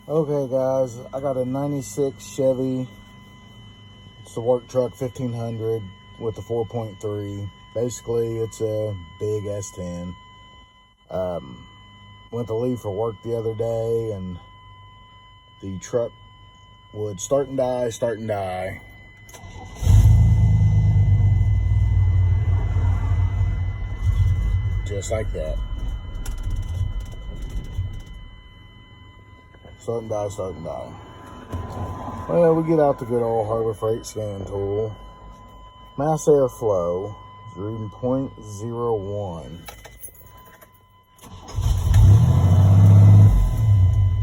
Okay guys, I got a 96 Chevy. It's the work truck 1500 with the 4.3. Basically, it's a big S10. Went to leave for work the other day and the truck would start and die. Just like that. Start and die. Well, we get out the good old Harbor Freight scan tool. Mass airflow is reading 0.01.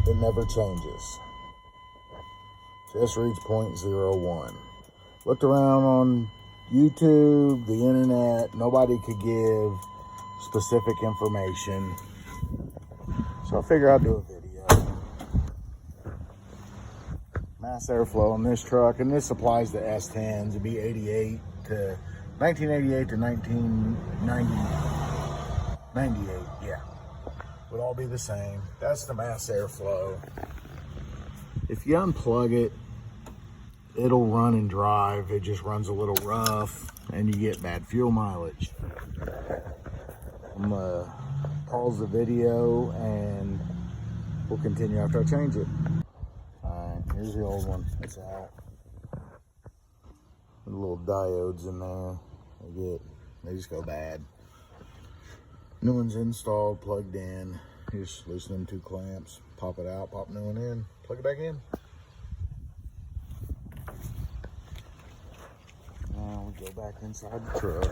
It never changes. Just reads 0.01. Looked around on YouTube, the internet, nobody could give specific information. So I figured I'd do a video. Mass airflow on this truck, and this applies to S10s. It'd be 1988 to 1998, yeah. Would all be the same. That's the mass airflow. If you unplug it, it'll run and drive. It just runs a little rough and you get bad fuel mileage. I'm gonna pause the video and we'll continue after I change it. Alright, here's the old one. It's out. The little diodes in there. They just go bad. New one's installed, plugged in. You just loosen them two clamps, pop it out, pop new one in, plug it back in. Now we go back inside the truck.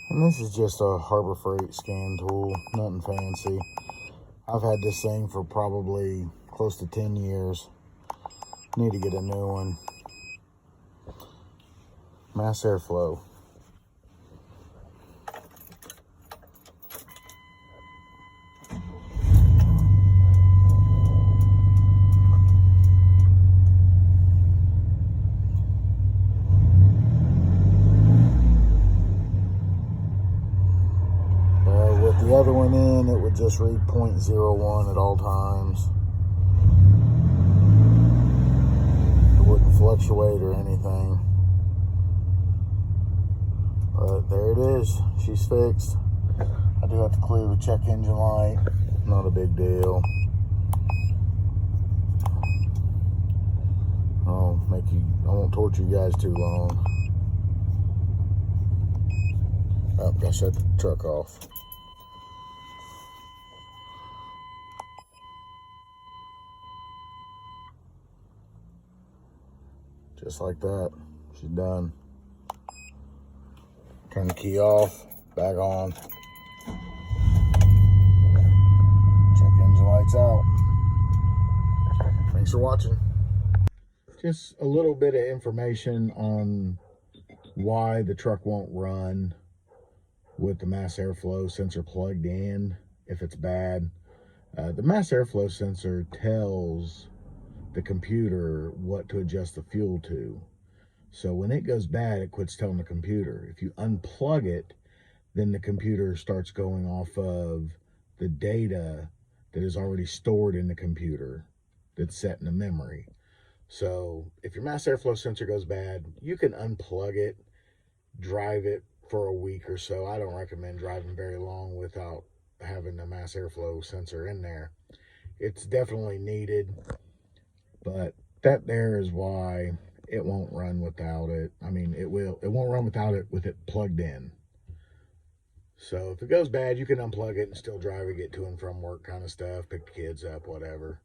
And this is just a Harbor Freight scan tool, nothing fancy. I've had this thing for probably close to 10 years. Need to get a new one. Mass airflow. With the other one in, it would just read 0.01 at all times. It wouldn't fluctuate or anything. But there it is. She's fixed. I do have to clear the check engine light. Not a big deal. I won't torture you guys too long. Oh, gotta shut the truck off. Just like that, she's done. Turn the key off, back on. Check engine lights out. Thanks for watching. Just a little bit of information on why the truck won't run with the mass airflow sensor plugged in if it's bad. The mass airflow sensor tells the computer what to adjust the fuel to. So when it goes bad, it quits telling the computer. If you unplug it, then the computer starts going off of the data that is already stored in the computer that's set in the memory. So if your mass airflow sensor goes bad, you can unplug it, drive it for a week or so. I don't recommend driving very long without having the mass airflow sensor in there. It's definitely needed. But that there is why it won't run without it. I mean, it won't run without it with it plugged in. So if it goes bad, you can unplug it and still drive it, get to and from work kind of stuff, pick the kids up, whatever.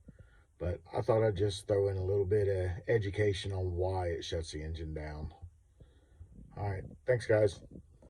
But I thought I'd just throw in a little bit of education on why it shuts the engine down. All right, thanks guys.